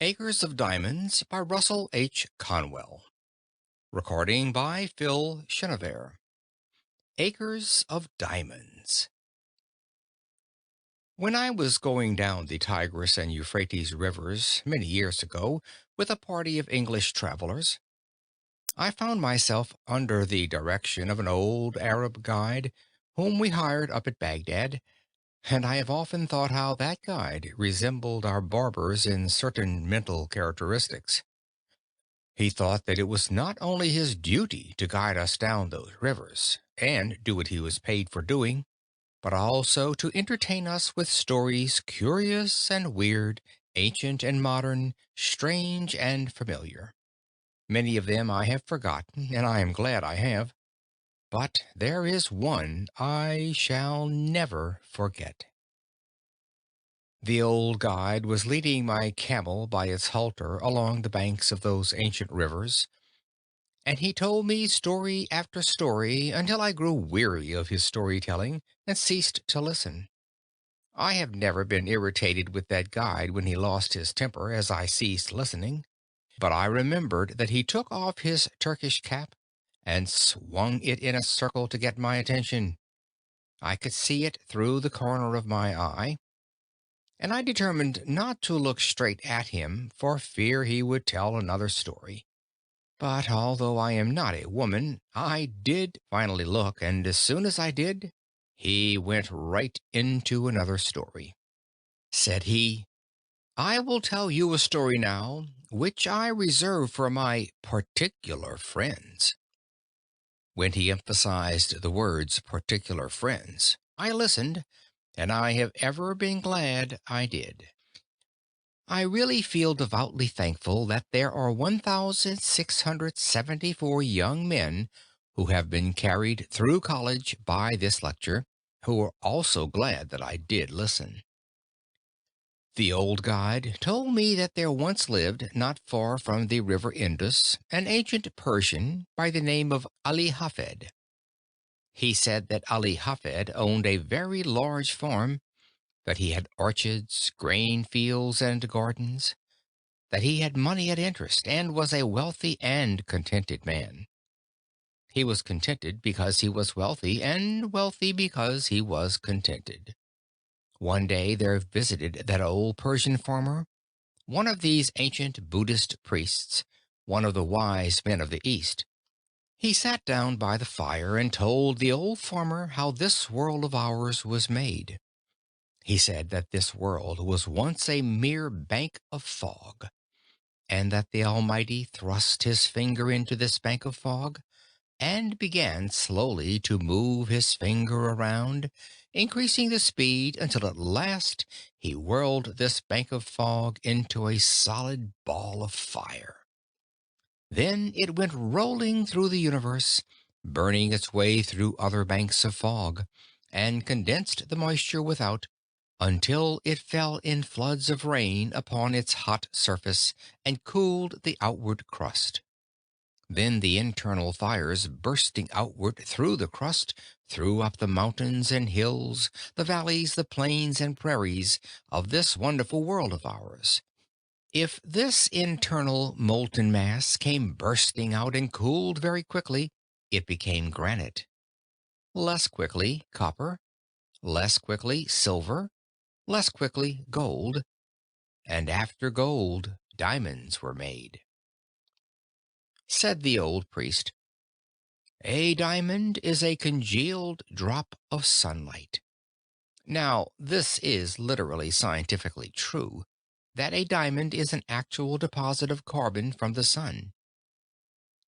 Acres of Diamonds by Russell H. Conwell. Recording by Phil Chenevert. Acres of Diamonds. When I was going down the Tigris and Euphrates rivers many years ago with a party of English travelers, I found myself under the direction of an old Arab guide whom we hired up at Baghdad, and I have often thought how that guide resembled our barbers in certain mental characteristics. He thought that it was not only his duty to guide us down those rivers and do what he was paid for doing, but also to entertain us with stories curious and weird, ancient and modern, strange and familiar. Many of them I have forgotten, and I am glad I have, but there is one I shall never forget. The old guide was leading my camel by its halter along the banks of those ancient rivers, and he told me story after story until I grew weary of his storytelling and ceased to listen. I have never been irritated with that guide when he lost his temper as I ceased listening, but I remembered that he took off his Turkish cap and swung it in a circle to get my attention. I could see it through the corner of my eye, and I determined not to look straight at him for fear he would tell another story. But although I am not a woman, I did finally look, and as soon as I did, he went right into another story. Said he, "I will tell you a story now, which I reserve for my particular friends." When he emphasized the words particular friends, I listened, and I have ever been glad I did. I really feel devoutly thankful that there are 1,674 young men who have been carried through college by this lecture, who are also glad that I did listen. The old guide told me that there once lived, not far from the river Indus, an ancient Persian by the name of Ali Hafed. He said that Ali Hafed owned a very large farm, that he had orchards, grain fields, and gardens, that he had money at interest and was a wealthy and contented man. He was contented because he was wealthy, and wealthy because he was contented. One day there visited that old Persian farmer one of these ancient Buddhist priests, one of the wise men of the East. He sat down by the fire and told the old farmer how this world of ours was made. He said that this world was once a mere bank of fog, and that the Almighty thrust his finger into this bank of fog and began slowly to move his finger around, increasing the speed until at last he whirled this bank of fog into a solid ball of fire. Then it went rolling through the universe, burning its way through other banks of fog, and condensed the moisture without until it fell in floods of rain upon its hot surface and cooled the outward crust. Then the internal fires bursting outward through the crust threw up the mountains and hills, the valleys, the plains and prairies of this wonderful world of ours. If this internal molten mass came bursting out and cooled very quickly, it became granite. Less quickly, copper. Less quickly, silver. Less quickly, gold. And after gold, diamonds were made. Said the old priest, "A diamond is a congealed drop of sunlight." Now, this is literally scientifically true, that a diamond is an actual deposit of carbon from the sun.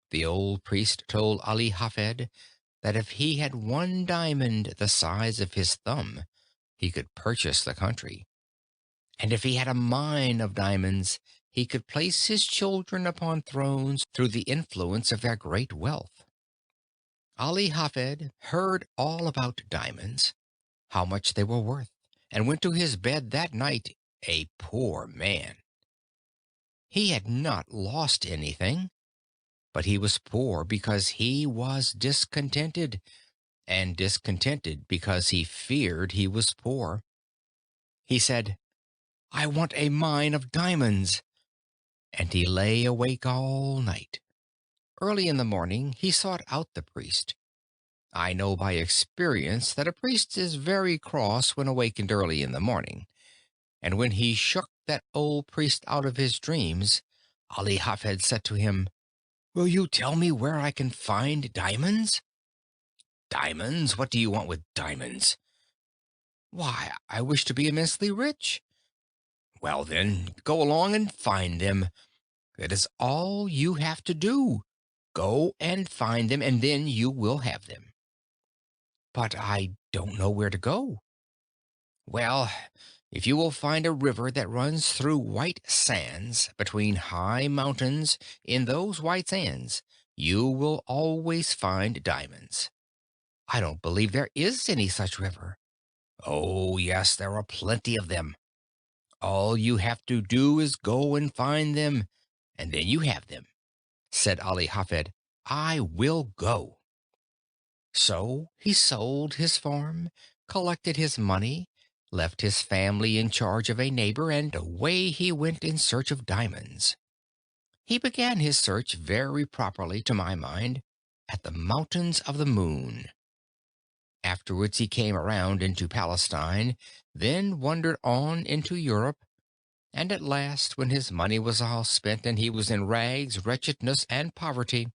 The old priest told Ali Hafed that if he had one diamond the size of his thumb, he could purchase the country. And if he had a mine of diamonds, he could place his children upon thrones through the influence of their great wealth. Ali Hafed heard all about diamonds, how much they were worth, and went to his bed that night a poor man. He had not lost anything, but he was poor because he was discontented, and discontented because he feared he was poor. He said, "I want a mine of diamonds." and he lay awake all night. Early in the morning he sought out the priest. I know by experience that a priest is very cross when awakened early in the morning, and when he shook that old priest out of his dreams, Ali Hafed said to him, "Will you tell me where I can find diamonds?" "Diamonds? What do you want with diamonds?" "Why, I wish to be immensely rich." "Well, then, go along and find them. That is all you have to do. Go and find them, and then you will have them." "But I don't know where to go." "Well, if you will find a river that runs through white sands between high mountains, in those white sands you will always find diamonds." "I don't believe there is any such river." "Oh, yes, there are plenty of them. All you have to do is go and find them, and then you have them." Said Ali Hafed, "I will go." So he sold his farm, collected his money, left his family in charge of a neighbor, and away he went in search of diamonds. He began his search very properly, to my mind, at the Mountains of the Moon. Afterwards he came around into Palestine, then wandered on into Europe, and at last, when his money was all spent and he was in rags, wretchedness, and poverty,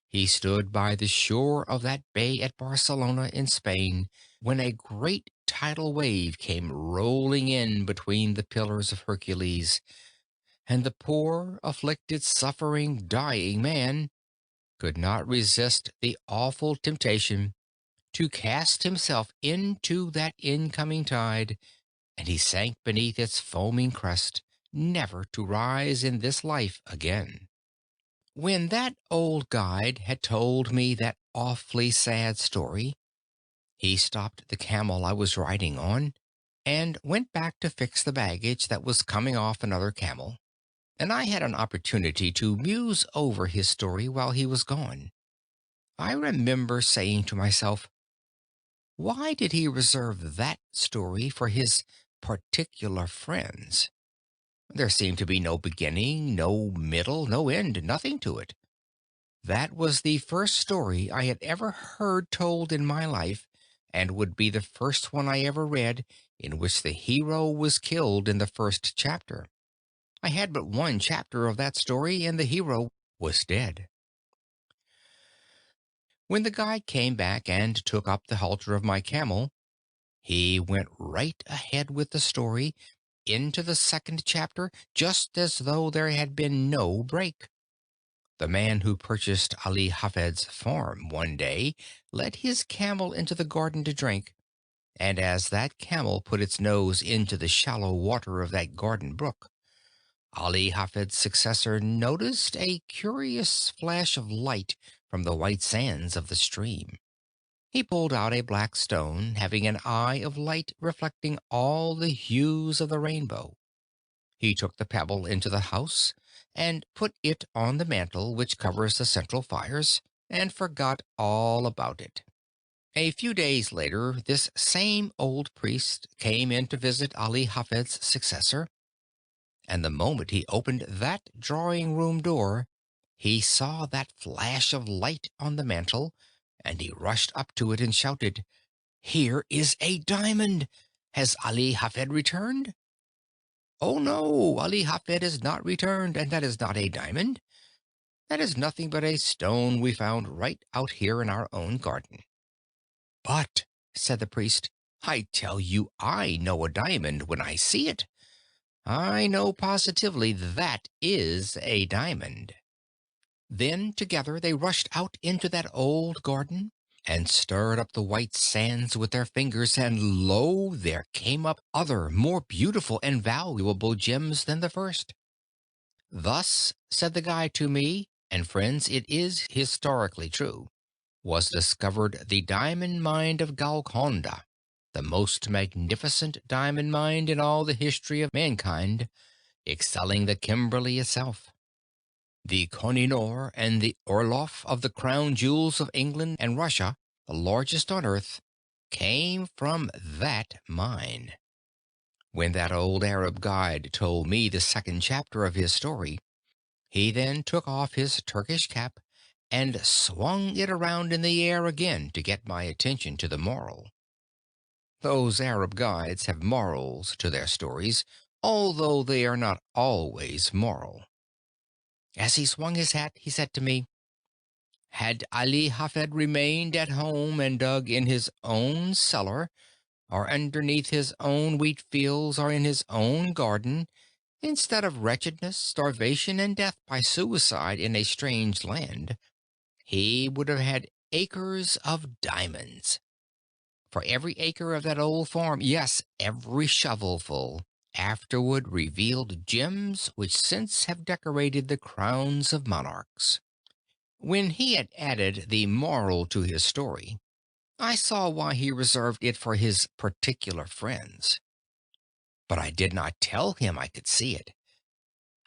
he stood by the shore of that bay at Barcelona in Spain, when a great tidal wave came rolling in between the pillars of Hercules, and the poor, afflicted, suffering, dying man could not resist the awful temptation to cast himself into that incoming tide, and he sank beneath its foaming crest, never to rise in this life again. When that old guide had told me that awfully sad story, he stopped the camel I was riding on, and went back to fix the baggage that was coming off another camel, and I had an opportunity to muse over his story while he was gone. I remember saying to myself, why did he reserve that story for his particular friends? There seemed to be no beginning, no middle, no end, nothing to it. That was the first story I had ever heard told in my life, and would be the first one I ever read in which the hero was killed in the first chapter. I had but one chapter of that story, and the hero was dead. When the guide came back and took up the halter of my camel, he went right ahead with the story into the second chapter, just as though there had been no break. The man who purchased Ali Hafed's farm one day led his camel into the garden to drink, and as that camel put its nose into the shallow water of that garden brook, Ali Hafed's successor noticed a curious flash of light from the white sands of the stream. He pulled out a black stone having an eye of light reflecting all the hues of the rainbow. He took the pebble into the house and put it on the mantel which covers the central fires, and forgot all about it. A few days later, this same old priest came in to visit Ali Hafed's successor, and the moment he opened that drawing room door, he saw that flash of light on the mantel, and he rushed up to it and shouted, "Here is a diamond! Has Ali Hafed returned?" "Oh no, Ali Hafed is not returned, and that is not a diamond. That is nothing but a stone we found right out here in our own garden." "But," said the priest, "I tell you I know a diamond when I see it. I know positively that is a diamond." Then together they rushed out into that old garden, and stirred up the white sands with their fingers, and lo, there came up other more beautiful and valuable gems than the first. Thus, said the guide to me, and friends, it is historically true, was discovered the diamond mine of Golconda, the most magnificent diamond mine in all the history of mankind, excelling the Kimberley itself. The Koh-i-Noor and the Orloff of the crown jewels of England and Russia, the largest on earth, came from that mine. When that old Arab guide told me the second chapter of his story, He then took off his Turkish cap and swung it around in the air again to get my attention to the moral. Those Arab guides have morals to their stories, although they are not always moral. As he swung his hat, he said to me, "Had Ali Hafed remained at home and dug in his own cellar, or underneath his own wheat fields, or in his own garden, instead of wretchedness, starvation, and death by suicide in a strange land, he would have had acres of diamonds. For every acre of that old farm, yes, every shovelful, afterward revealed gems which since have decorated the crowns of monarchs." When he had added the moral to his story, I saw why he reserved it for his particular friends. But I did not tell him I could see it.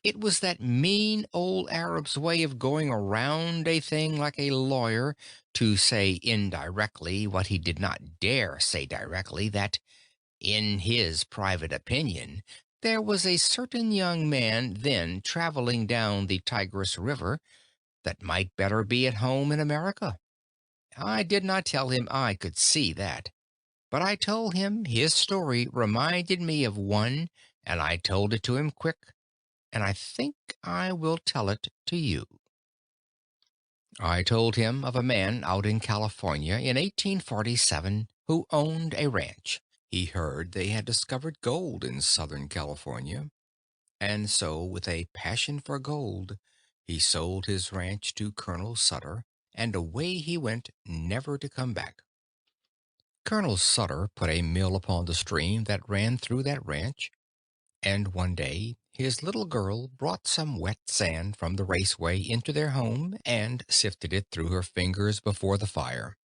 It was that mean old Arab's way of going around a thing like a lawyer to say indirectly what he did not dare say directly, that, in his private opinion, there was a certain young man then traveling down the Tigris River that might better be at home in America. I did not tell him I could see that, but I told him his story reminded me of one, and I told it to him quick, and I think I will tell it to you. I told him of a man out in California in 1847 who owned a ranch. He heard they had discovered gold in Southern California, and so, with a passion for gold, he sold his ranch to Colonel Sutter, and away he went, never to come back. Colonel Sutter put a mill upon the stream that ran through that ranch, and one day his little girl brought some wet sand from the raceway into their home and sifted it through her fingers before the fire.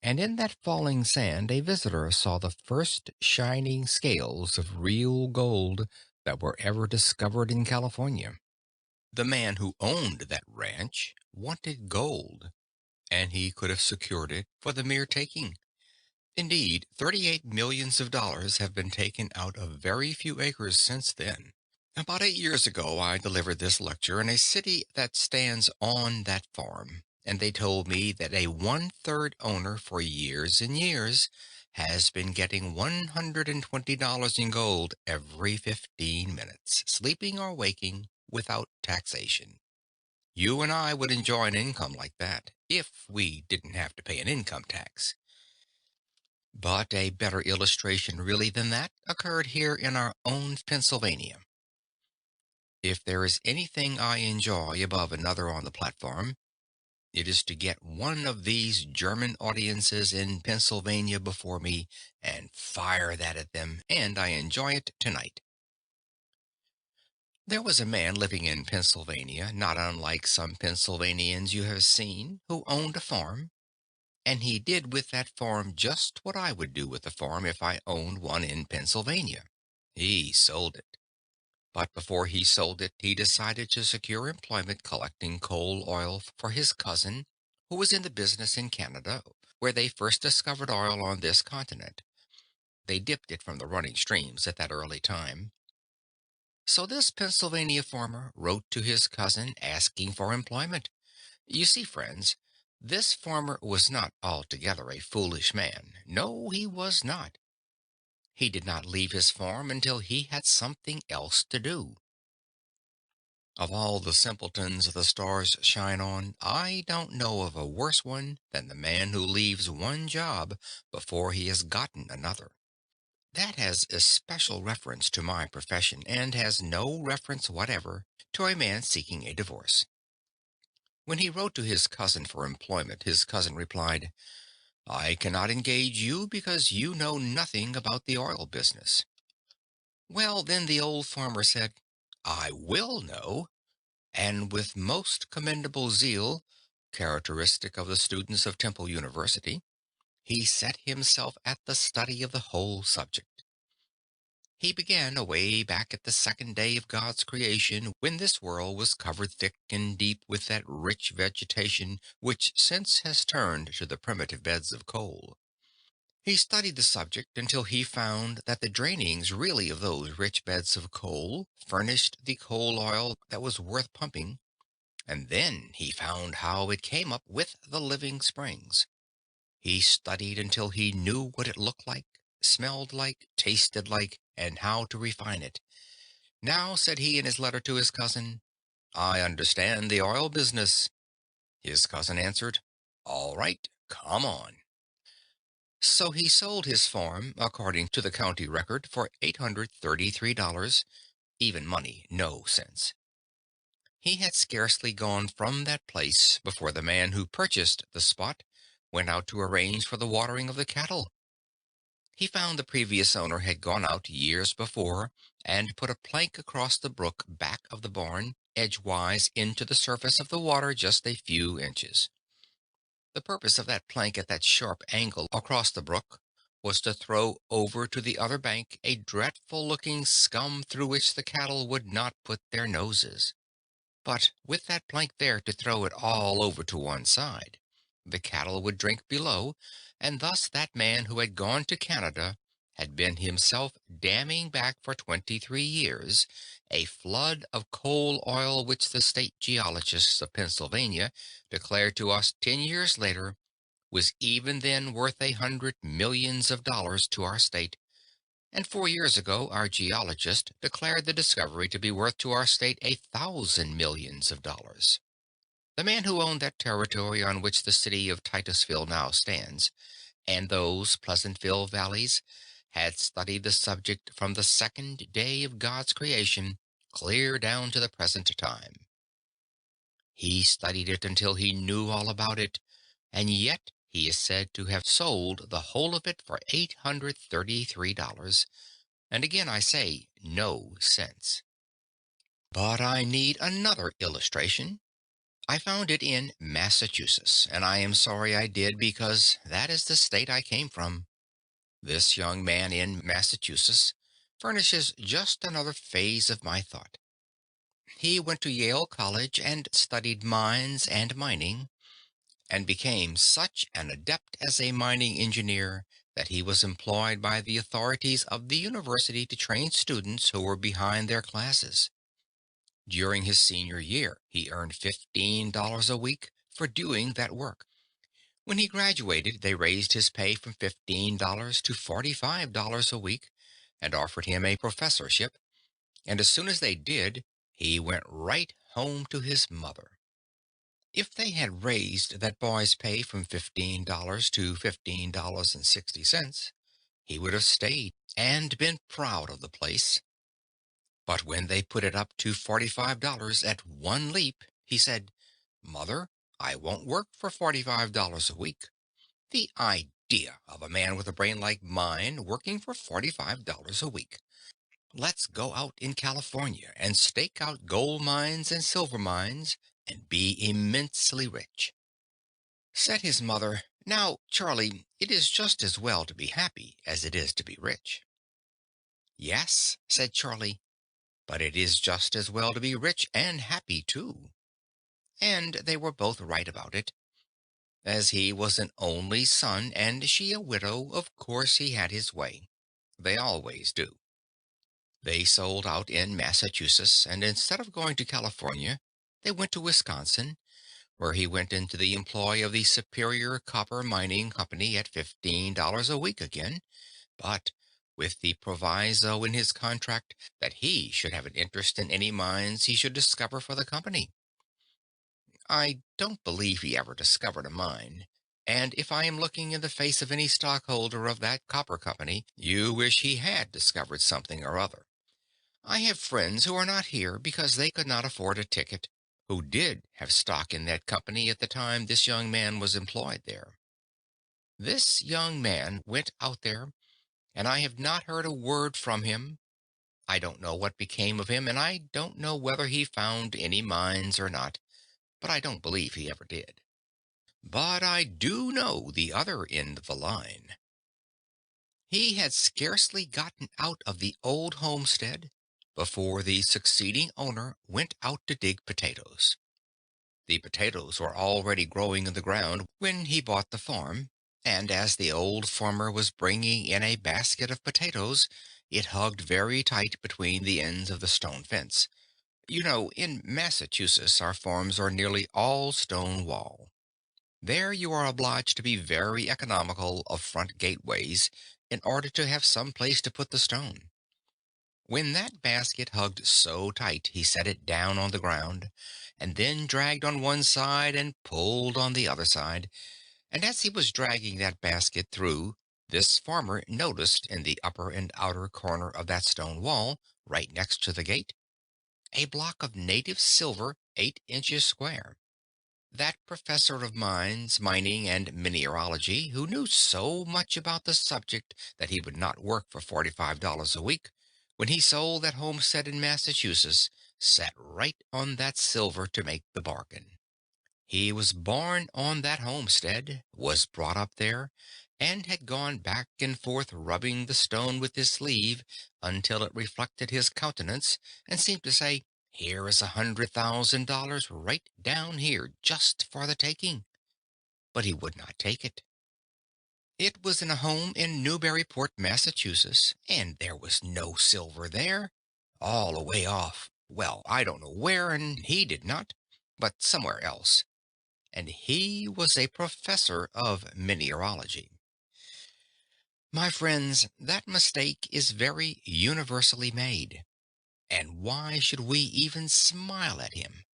And in that falling sand a visitor saw the first shining scales of real gold that were ever discovered in California. The man who owned that ranch wanted gold, and he could have secured it for the mere taking. Indeed, 38 millions of dollars have been taken out of very few acres since then. About 8 years ago, I delivered this lecture in a city that stands on that farm, and they told me that a one-third owner for years and years has been getting $120 in gold every 15 minutes, sleeping or waking, without taxation. You and I would enjoy an income like that if we didn't have to pay an income tax. But a better illustration really than that occurred here in our own Pennsylvania. If there is anything I enjoy above another on the platform, it is to get one of these German audiences in Pennsylvania before me and fire that at them, and I enjoy it tonight. There was a man living in Pennsylvania, not unlike some Pennsylvanians you have seen, who owned a farm, and he did with that farm just what I would do with a farm if I owned one in Pennsylvania. He sold it. But before he sold it, he decided to secure employment collecting coal oil for his cousin, who was in the business in Canada, where they first discovered oil on this continent. They dipped it from the running streams at that early time. So this Pennsylvania farmer wrote to his cousin asking for employment. You see, friends, this farmer was not altogether a foolish man. No, he was not. He did not leave his farm until he had something else to do. Of all the simpletons the stars shine on, I don't know of a worse one than the man who leaves one job before he has gotten another. That has especial reference to my profession and has no reference whatever to a man seeking a divorce. When he wrote to his cousin for employment, his cousin replied, "I cannot engage you because you know nothing about the oil business." Well, then the old farmer said, "I will know," and with most commendable zeal, characteristic of the students of Temple University, he set himself at the study of the whole subject. He began away back at the second day of God's creation, when this world was covered thick and deep with that rich vegetation which since has turned to the primitive beds of coal. He studied the subject until he found that the drainings really of those rich beds of coal furnished the coal oil that was worth pumping, and then he found how it came up with the living springs. He studied until he knew what it looked like, smelled like, tasted like, and how to refine it. Now, said he in his letter to his cousin, I understand the oil business. His cousin answered, all right, come on. So he sold his farm, according to the county record, for $833, even money, no sense. He had scarcely gone from that place before the man who purchased the spot went out to arrange for the watering of the cattle. He found the previous owner had gone out years before and put a plank across the brook back of the barn, edgewise into the surface of the water just a few inches. The purpose of that plank at that sharp angle across the brook was to throw over to the other bank a dreadful looking scum through which the cattle would not put their noses. But with that plank there to throw it all over to one side, the cattle would drink below, and thus that man who had gone to Canada had been himself damming back for 23 years a flood of coal oil which the state geologists of Pennsylvania declared to us 10 years later was even then worth 100 millions of dollars to our state, and 4 years ago, our geologist declared the discovery to be worth to our state 1,000 millions of dollars. The man who owned that territory on which the city of Titusville now stands, and those Pleasantville valleys, had studied the subject from the second day of God's creation clear down to the present time. He studied it until he knew all about it, and yet he is said to have sold the whole of it for $833. And again I say, no sense. But I need another illustration. I found it in Massachusetts, and I am sorry I did because that is the state I came from. This young man in Massachusetts furnishes just another phase of my thought. He went to Yale College and studied mines and mining, and became such an adept as a mining engineer that he was employed by the authorities of the university to train students who were behind their classes. During his senior year, he earned $15 a week for doing that work. When he graduated, they raised his pay from $15 to $45 a week and offered him a professorship, and as soon as they did, he went right home to his mother. If they had raised that boy's pay from $15 to $15.60, he would have stayed and been proud of the place. But when they put it up to $45 at one leap, he said, Mother, I won't work for $45 a week. The idea of a man with a brain like mine working for $45 a week. Let's go out in California and stake out gold mines and silver mines and be immensely rich. Said his mother, now, Charlie, it is just as well to be happy as it is to be rich. Yes, said Charlie, but it is just as well to be rich and happy too. And they were both right about it. As he was an only son and she a widow, of course he had his way. They always do. They sold out in Massachusetts, and instead of going to California, they went to Wisconsin, where he went into the employ of the Superior Copper Mining Company at $15 a week again, but with the proviso in his contract that he should have an interest in any mines he should discover for the company. I don't believe he ever discovered a mine, and if I am looking in the face of any stockholder of that copper company, you wish he had discovered something or other. I have friends who are not here because they could not afford a ticket, who did have stock in that company at the time this young man was employed there. This young man went out there, and I have not heard a word from him. I don't know what became of him, and I don't know whether he found any mines or not, but I don't believe he ever did. But I do know the other end of the line. He had scarcely gotten out of the old homestead before the succeeding owner went out to dig potatoes. The potatoes were already growing in the ground when he bought the farm, And as the old farmer was bringing in a basket of potatoes, it hugged very tight between the ends of the stone fence. You know, in Massachusetts, our farms are nearly all stone wall. There you are obliged to be very economical of front gateways in order to have some place to put the stone. When that basket hugged so tight, he set it down on the ground, and then dragged on one side and pulled on the other side, and as he was dragging that basket through, this farmer noticed in the upper and outer corner of that stone wall, right next to the gate, a block of native silver 8 inches square. That professor of mines, mining, and mineralogy, who knew so much about the subject that he would not work for $45 a week, when he sold that homestead in Massachusetts, sat right on that silver to make the bargain. He was born on that homestead, was brought up there, and had gone back and forth rubbing the stone with his sleeve until it reflected his countenance and seemed to say, "Here is $100,000 right down here just for the taking." But he would not take it. It was in a home in Newburyport, Massachusetts, and there was no silver there. All away off. Well, I don't know where, and he did not, but somewhere else, and he was a professor of mineralogy. My friends, that mistake is very universally made. And why should we even smile at him?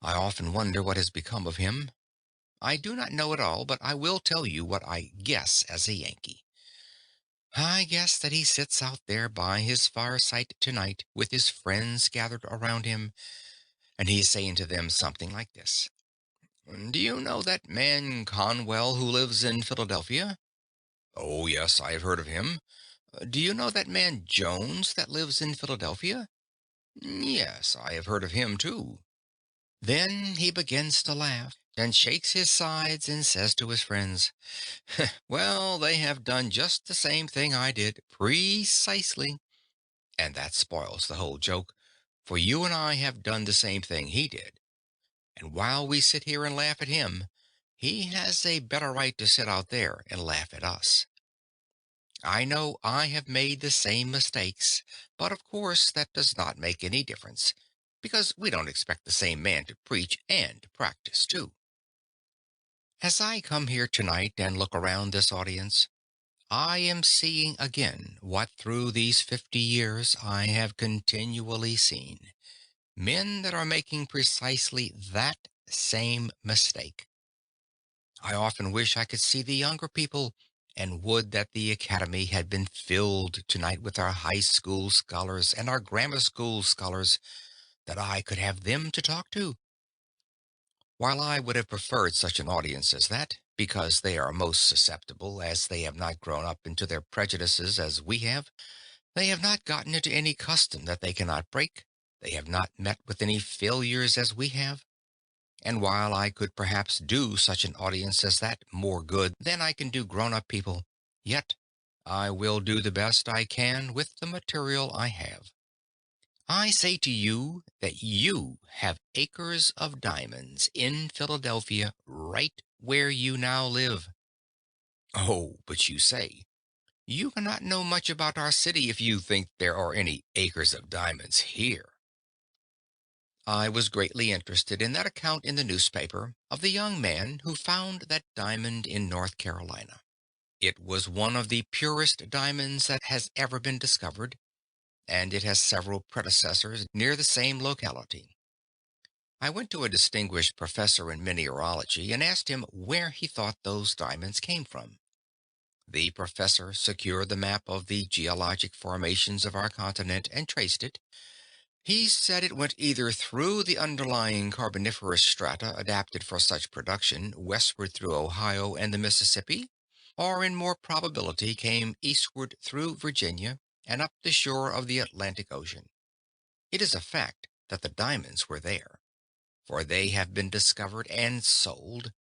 I often wonder what has become of him. I do not know it all, but I will tell you what I guess as a Yankee. I guess that he sits out there by his fireside tonight with his friends gathered around him, and he is saying to them something like this. "Do you know that man Conwell who lives in Philadelphia?" "Oh, yes, I have heard of him." "Do you know that man Jones that lives in Philadelphia?" "Yes, I have heard of him too." Then he begins to laugh and shakes his sides and says to his friends, "Well, they have done just the same thing I did, precisely." And that spoils the whole joke, for you and I have done the same thing he did. And while we sit here and laugh at him, he has a better right to sit out there and laugh at us. I know I have made the same mistakes, but of course that does not make any difference, because we don't expect the same man to preach and practice too. As I come here tonight and look around this audience, I am seeing again what through these 50 years I have continually seen. Men that are making precisely that same mistake. I often wish I could see the younger people, and would that the academy had been filled tonight with our high school scholars and our grammar school scholars, that I could have them to talk to. While I would have preferred such an audience as that, because they are most susceptible, as they have not grown up into their prejudices as we have, they have not gotten into any custom that they cannot break, they have not met with any failures as we have. And while I could perhaps do such an audience as that more good than I can do grown up people, yet I will do the best I can with the material I have. I say to you that you have acres of diamonds in Philadelphia right where you now live. Oh, but you say, you cannot know much about our city if you think there are any acres of diamonds here. I was greatly interested in that account in the newspaper of the young man who found that diamond in North Carolina. It was one of the purest diamonds that has ever been discovered, and it has several predecessors near the same locality. I went to a distinguished professor in mineralogy and asked him where he thought those diamonds came from. The professor secured the map of the geologic formations of our continent and traced it. He said it went either through the underlying carboniferous strata adapted for such production westward through Ohio and the Mississippi, or in more probability came eastward through Virginia and up the shore of the Atlantic Ocean. It is a fact that the diamonds were there, for they have been discovered and sold,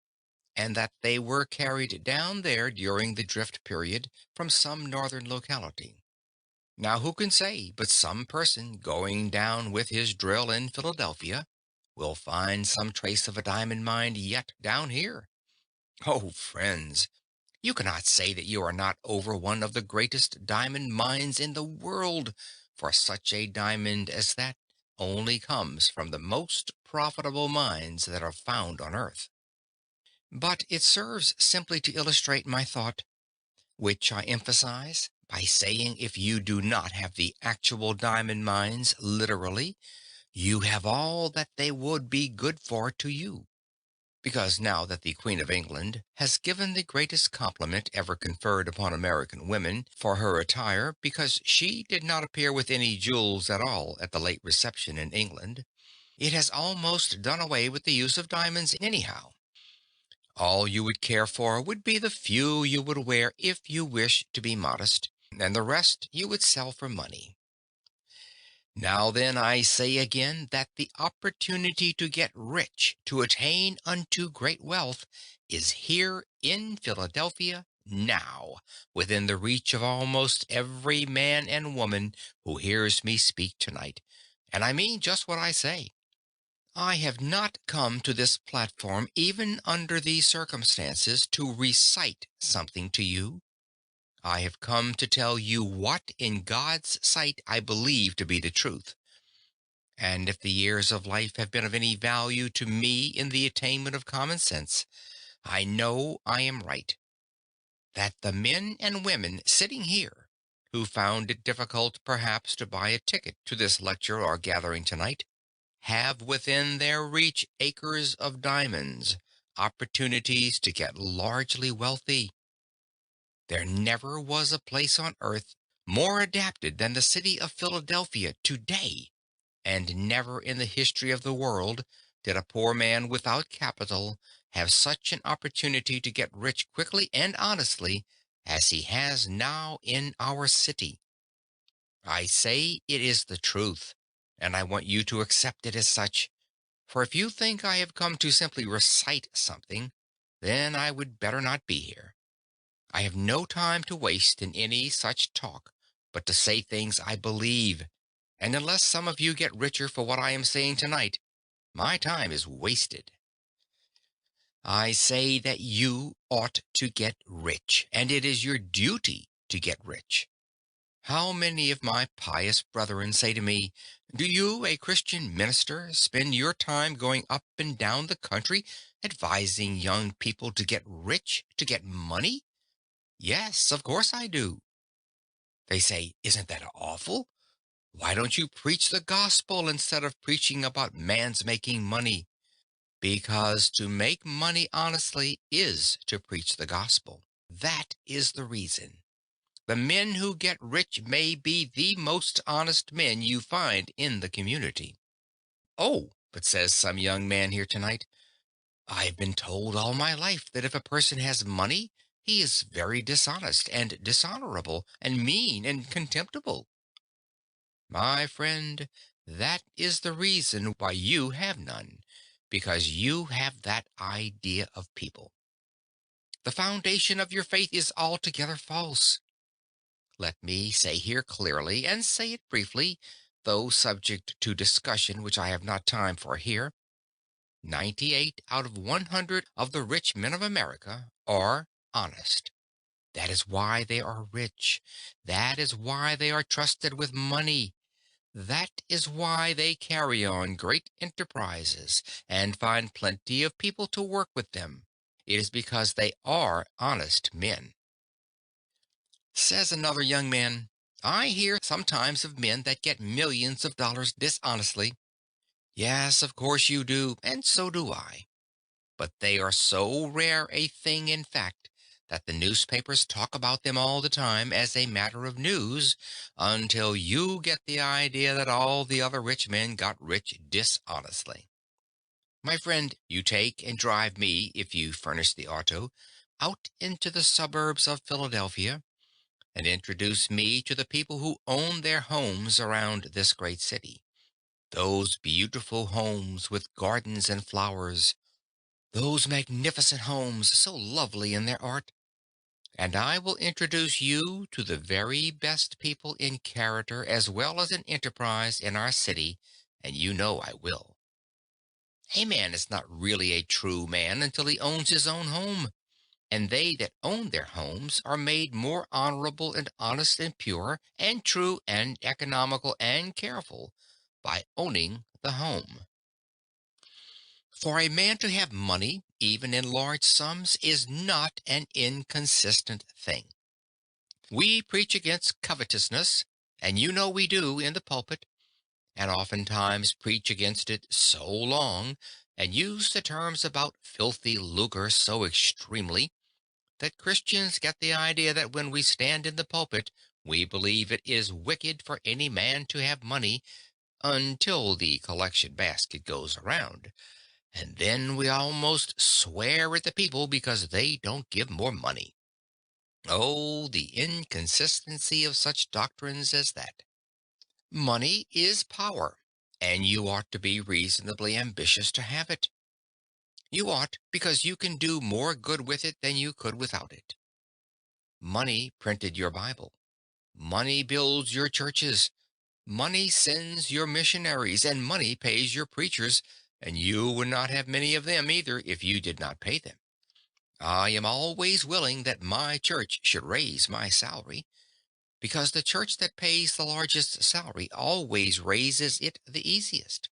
and that they were carried down there during the drift period from some northern locality. Now, who can say but some person going down with his drill in Philadelphia will find some trace of a diamond mine yet down here? Oh, friends, You cannot say that you are not over one of the greatest diamond mines in the world, for such a diamond as that only comes from the most profitable mines that are found on earth. But it serves simply to illustrate my thought, which I emphasize by saying if you do not have the actual diamond mines literally, you have all that they would be good for to you. Because now that the Queen of England has given the greatest compliment ever conferred upon American women for her attire, because she did not appear with any jewels at all at the late reception in England, it has almost done away with the use of diamonds anyhow. All you would care for would be the few you would wear if you wish to be modest, and the rest you would sell for money. Now then, I say again that the opportunity to get rich, to attain unto great wealth, is here in Philadelphia now, within the reach of almost every man and woman who hears me speak tonight. And I mean just what I say. I have not come to this platform, even under these circumstances, to recite something to you. I have come to tell you what in God's sight I believe to be the truth. And if the years of life have been of any value to me in the attainment of common sense, I know I am right. That the men and women sitting here, who found it difficult perhaps to buy a ticket to this lecture or gathering tonight, have within their reach acres of diamonds, opportunities to get largely wealthy. There never was a place on earth more adapted than the city of Philadelphia today. And never in the history of the world did a poor man without capital have such an opportunity to get rich quickly and honestly as he has now in our city. I say it is the truth, and I want you to accept it as such, for if you think I have come to simply recite something, then I would better not be here. I have no time to waste in any such talk, but to say things I believe. And unless some of you get richer for what I am saying tonight, my time is wasted. I say that you ought to get rich, and it is your duty to get rich. How many of my pious brethren say to me, "Do you, a Christian minister, spend your time going up and down the country advising young people to get rich, to get money?" Yes, of course I do. They say, "Isn't that awful? Why don't you preach the gospel instead of preaching about man's making money?" Because to make money honestly is to preach the gospel. That is the reason. The men who get rich may be the most honest men you find in the community. Oh, but says some young man here tonight, "I've been told all my life that if a person has money, he is very dishonest and dishonorable and mean and contemptible." My friend, that is the reason why you have none, because you have that idea of people. The foundation of your faith is altogether false. Let me say here clearly, and say it briefly, though subject to discussion which I have not time for here, 98 out of 100 of the rich men of America are honest. That is why they are rich. That is why they are trusted with money. That is why they carry on great enterprises and find plenty of people to work with them. It is because they are honest men. Says another young man, "I hear sometimes of men that get millions of dollars dishonestly." Yes, of course you do, and so do I. But they are so rare a thing in fact that the newspapers talk about them all the time as a matter of news until you get the idea that all the other rich men got rich dishonestly. My friend, you take and drive me, if you furnish the auto, out into the suburbs of Philadelphia and introduce me to the people who own their homes around this great city. Those beautiful homes with gardens and flowers, those magnificent homes, so lovely in their art. And I will introduce you to the very best people in character as well as in enterprise in our city, and you know I will. A man is not really a true man until he owns his own home. And they that own their homes are made more honorable and honest and pure and true and economical and careful by owning the home. For a man to have money, even in large sums, is not an inconsistent thing. We preach against covetousness, and you know we do in the pulpit, and oftentimes preach against it so long, and use the terms about filthy lucre so extremely, that Christians get the idea that when we stand in the pulpit, we believe it is wicked for any man to have money until the collection basket goes around. And then we almost swear at the people because they don't give more money. Oh, the inconsistency of such doctrines as that. Money is power, and you ought to be reasonably ambitious to have it. You ought, because you can do more good with it than you could without it. Money printed your Bible. Money builds your churches. Money sends your missionaries, and money pays your preachers, and you would not have many of them either if you did not pay them. I am always willing that my church should raise my salary, because the church that pays the largest salary always raises it the easiest.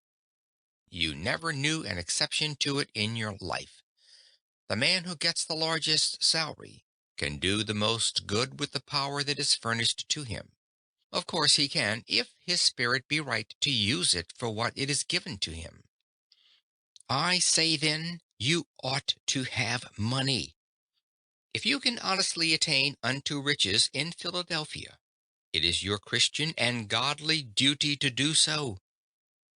You never knew an exception to it in your life. The man who gets the largest salary can do the most good with the power that is furnished to him. Of course he can, if his spirit be right to use it for what it is given to him. I say then, you ought to have money. If you can honestly attain unto riches in Philadelphia, it is your Christian and godly duty to do so.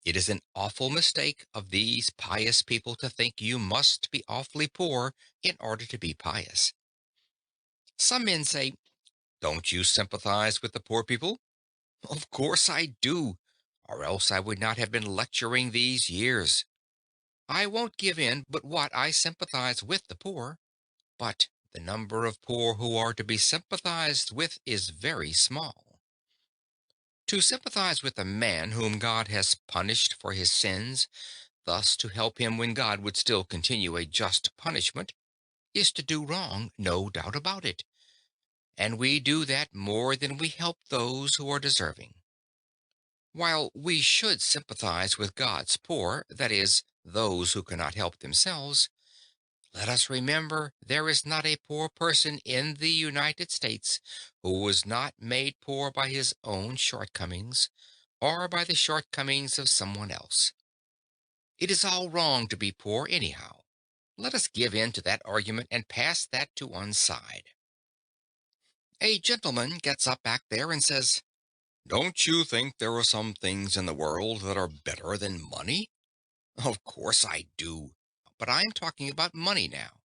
It is an awful mistake of these pious people to think you must be awfully poor in order to be pious. Some men say, "Don't you sympathize with the poor people?" Of course I do, or else I would not have been lecturing these years. I won't give in but what I sympathize with the poor, but the number of poor who are to be sympathized with is very small. To sympathize with a man whom God has punished for his sins, thus to help him when God would still continue a just punishment, is to do wrong, no doubt about it. And we do that more than we help those who are deserving. While we should sympathize with God's poor, that is, those who cannot help themselves, let us remember there is not a poor person in the United States who was not made poor by his own shortcomings or by the shortcomings of someone else. It is all wrong to be poor anyhow. Let us give in to that argument and pass that to one side. A gentleman gets up back there and says, "Don't you think there are some things in the world that are better than money?" Of course I do. But I'm talking about money now.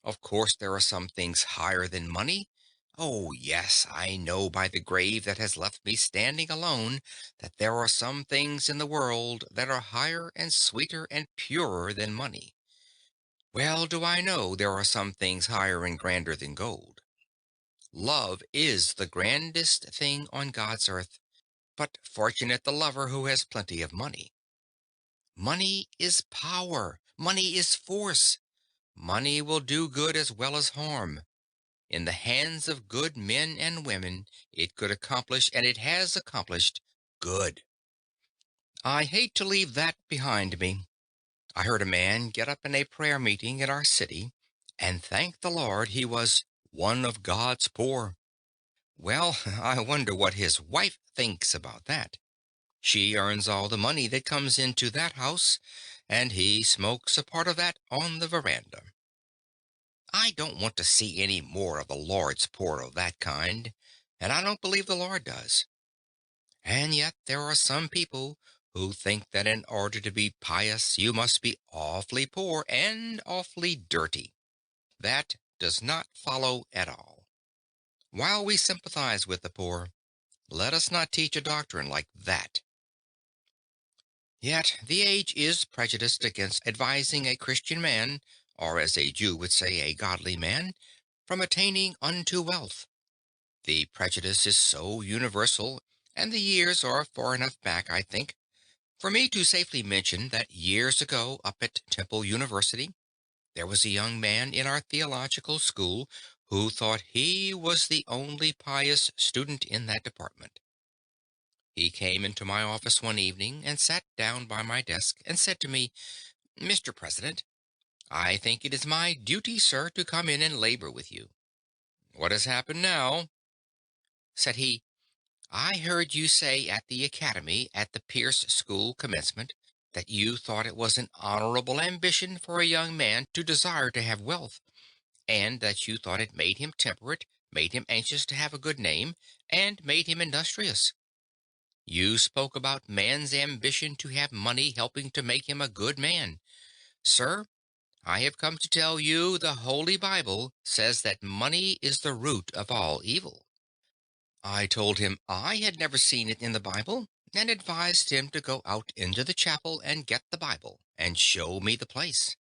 Of course there are some things higher than money. Oh, yes, I know by the grave that has left me standing alone that there are some things in the world that are higher and sweeter and purer than money. Well, do I know there are some things higher and grander than gold. Love is the grandest thing on God's earth, but fortunate the lover who has plenty of money. Money is power. Money is force. Money will do good as well as harm. In the hands of good men and women, it could accomplish, and it has accomplished, good. I hate to leave that behind me. I heard a man get up in a prayer meeting in our city and thank the Lord he was one of God's poor. Well, I wonder what his wife thinks about that. She earns all the money that comes into that house, and he smokes a part of that on the veranda. I don't want to see any more of the Lord's poor of that kind, and I don't believe the Lord does. And yet there are some people who think that in order to be pious you must be awfully poor and awfully dirty. That does not follow at all. While we sympathize with the poor, let us not teach a doctrine like that. Yet the age is prejudiced against advising a Christian man, or as a Jew would say, a godly man, from attaining unto wealth. The prejudice is so universal, and the years are far enough back, I think, for me to safely mention that years ago, up at Temple University, There was a young man in our theological school who thought he was the only pious student in that department. He came into my office one evening and sat down by my desk and said to me, "Mr. President, I think it is my duty, sir, to come in and labor with you." "What has happened now?" said he. "I heard you say at the academy at the Pierce School commencement that you thought it was an honorable ambition for a young man to desire to have wealth, and that you thought it made him temperate, made him anxious to have a good name, and made him industrious. You spoke about man's ambition to have money helping to make him a good man. Sir, I have come to tell you the Holy Bible says that money is the root of all evil." I told him I had never seen it in the Bible, and advised him to go out into the chapel and get the Bible and show me the place.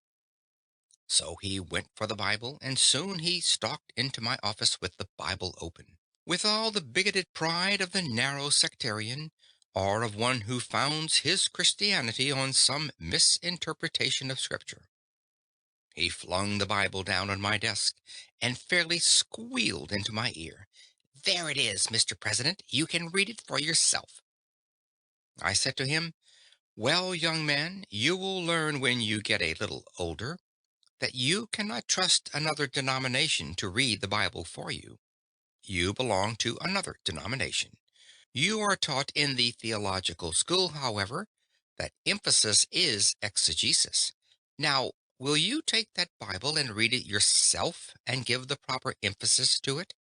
So he went for the Bible, and soon he stalked into my office with the Bible open, with all the bigoted pride of the narrow sectarian, or of one who founds his Christianity on some misinterpretation of Scripture. He flung the Bible down on my desk and fairly squealed into my ear. "There it is, Mr. President. You can read it for yourself." I said to him, "Well, young man, you will learn when you get a little older that you cannot trust another denomination to read the Bible for you. You belong to another denomination. You are taught in the theological school, however, that emphasis is exegesis. Now, will you take that Bible and read it yourself and give the proper emphasis to it?"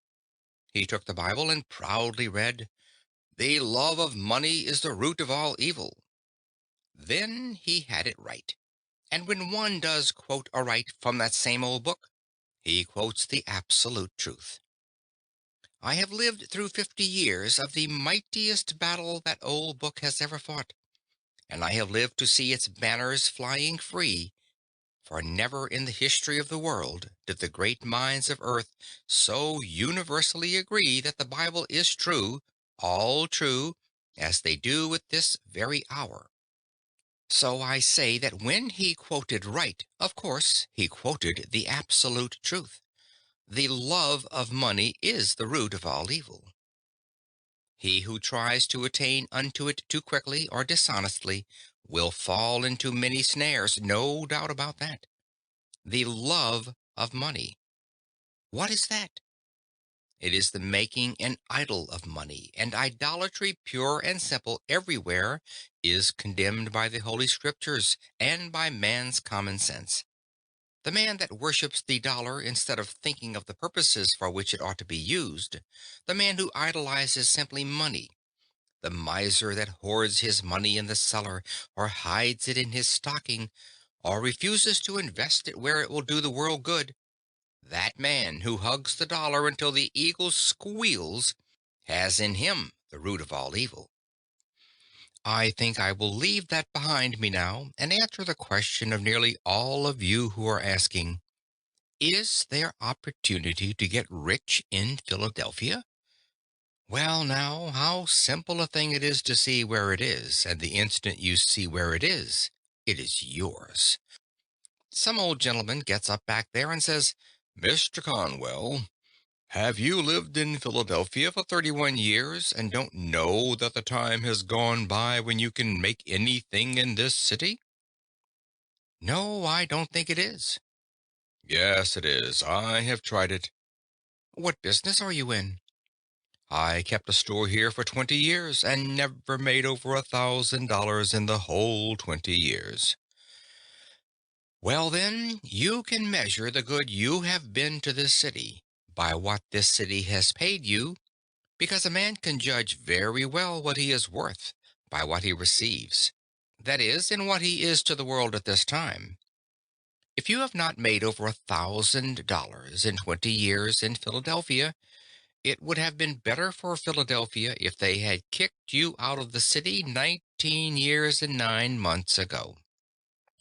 He took the Bible and proudly read, "The love of money is the root of all evil." Then he had it right. And when one does quote aright from that same old book, he quotes the absolute truth. I have lived through 50 years of the mightiest battle that old book has ever fought, and I have lived to see its banners flying free, for never in the history of the world did the great minds of earth so universally agree that the Bible is true, all true, as they do at this very hour. So I say that when he quoted right, of course, he quoted the absolute truth. The love of money is the root of all evil. He who tries to attain unto it too quickly or dishonestly will fall into many snares, no doubt about that. The love of money. What is that? It is the making an idol of money, and idolatry, pure and simple, everywhere, is condemned by the Holy Scriptures and by man's common sense. The man that worships the dollar instead of thinking of the purposes for which it ought to be used, the man who idolizes simply money, the miser that hoards his money in the cellar, or hides it in his stocking, or refuses to invest it where it will do the world good, that man who hugs the dollar until the eagle squeals has in him the root of all evil. I think I will leave that behind me now and answer the question of nearly all of you who are asking, is there opportunity to get rich in Philadelphia? Well, now, how simple a thing it is to see where it is, and the instant you see where it is yours. Some old gentleman gets up back there and says, "Mr. Conwell, have you lived in Philadelphia for 31 years and don't know that the time has gone by when you can make anything in this city?" "No, I don't think it is." "Yes, it is. I have tried it." "What business are you in?" "I kept a store here for 20 years and never made over $1,000 in the whole 20 years." "Well, then, you can measure the good you have been to this city by what this city has paid you, because a man can judge very well what he is worth by what he receives. That is, in what he is to the world at this time. If you have not made over $1,000 in 20 years in Philadelphia, it would have been better for Philadelphia if they had kicked you out of the city 19 years and 9 months ago.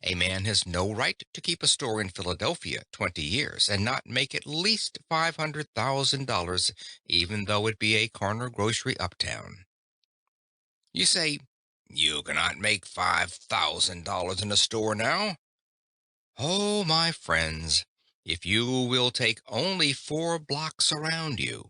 A man has no right to keep a store in Philadelphia 20 years and not make at least $500,000, even though it be a corner grocery uptown. You say, "You cannot make $5,000 in a store now." Oh, my friends, if you will take only 4 blocks around you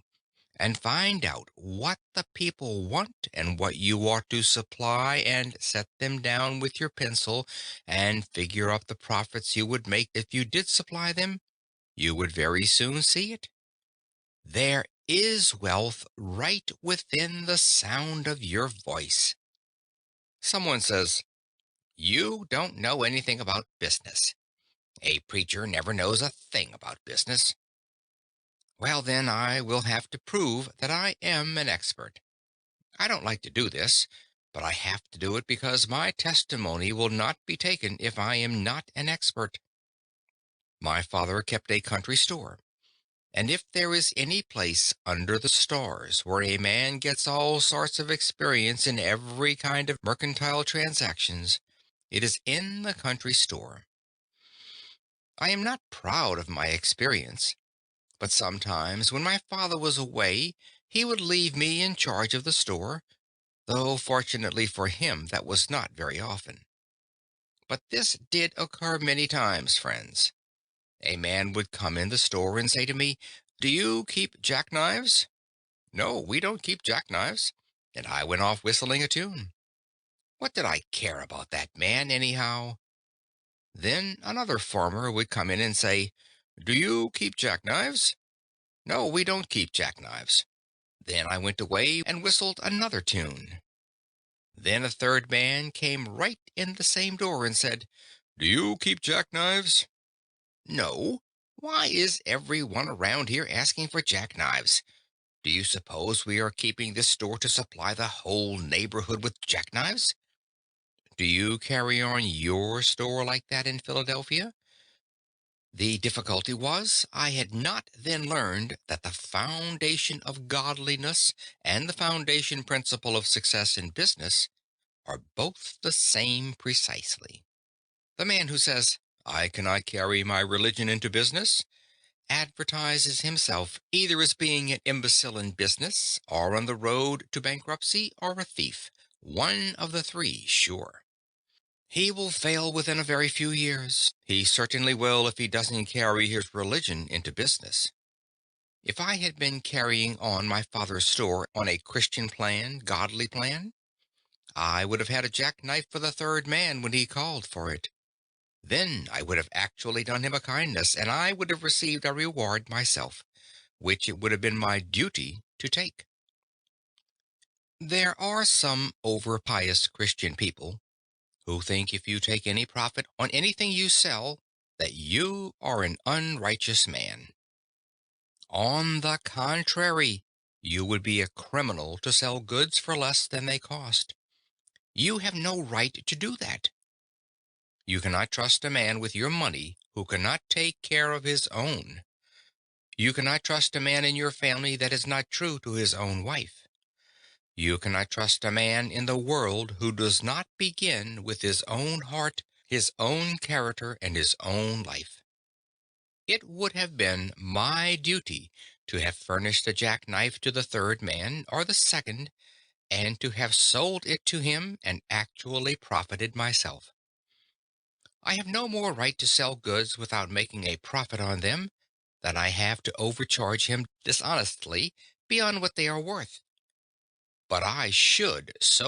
and find out what the people want and what you ought to supply and set them down with your pencil and figure up the profits you would make if you did supply them, you would very soon see it. There is wealth right within the sound of your voice. Someone says, "You don't know anything about business. A preacher never knows a thing about business." Well, then I will have to prove that I am an expert. I don't like to do this, but I have to do it because my testimony will not be taken if I am not an expert. My father kept a country store, and if there is any place under the stars where a man gets all sorts of experience in every kind of mercantile transactions, it is in the country store. I am not proud of my experience, but sometimes when my father was away, he would leave me in charge of the store, though fortunately for him that was not very often. But this did occur many times, friends. A man would come in the store and say to me, "Do you keep jackknives?" "No, we don't keep jackknives." And I went off whistling a tune. What did I care about that man, anyhow? Then another farmer would come in and say, "Do you keep jackknives?" "No, we don't keep jackknives." Then I went away and whistled another tune. Then a third man came right in the same door and said, "Do you keep jackknives?" "No. Why is every one around here asking for jackknives? Do you suppose we are keeping this store to supply the whole neighborhood with jackknives?" Do you carry on your store like that in Philadelphia? The difficulty was, I had not then learned that the foundation of godliness and the foundation principle of success in business are both the same precisely. The man who says, "I cannot carry my religion into business," advertises himself either as being an imbecile in business, or on the road to bankruptcy, or a thief. One of the three, sure. He will fail within a very few years. He certainly will if he doesn't carry his religion into business. If I had been carrying on my father's store on a Christian plan, godly plan, I would have had a jackknife for the third man when he called for it. Then I would have actually done him a kindness, and I would have received a reward myself, which it would have been my duty to take. There are some over pious Christian people who think if you take any profit on anything you sell, that you are an unrighteous man. On the contrary, you would be a criminal to sell goods for less than they cost. You have no right to do that. You cannot trust a man with your money who cannot take care of his own. You cannot trust a man in your family that is not true to his own wife. You cannot trust a man in the world who does not begin with his own heart, his own character, and his own life. It would have been my duty to have furnished a jackknife to the third man, or the second, and to have sold it to him and actually profited myself. I have no more right to sell goods without making a profit on them than I have to overcharge him dishonestly beyond what they are worth. But I should so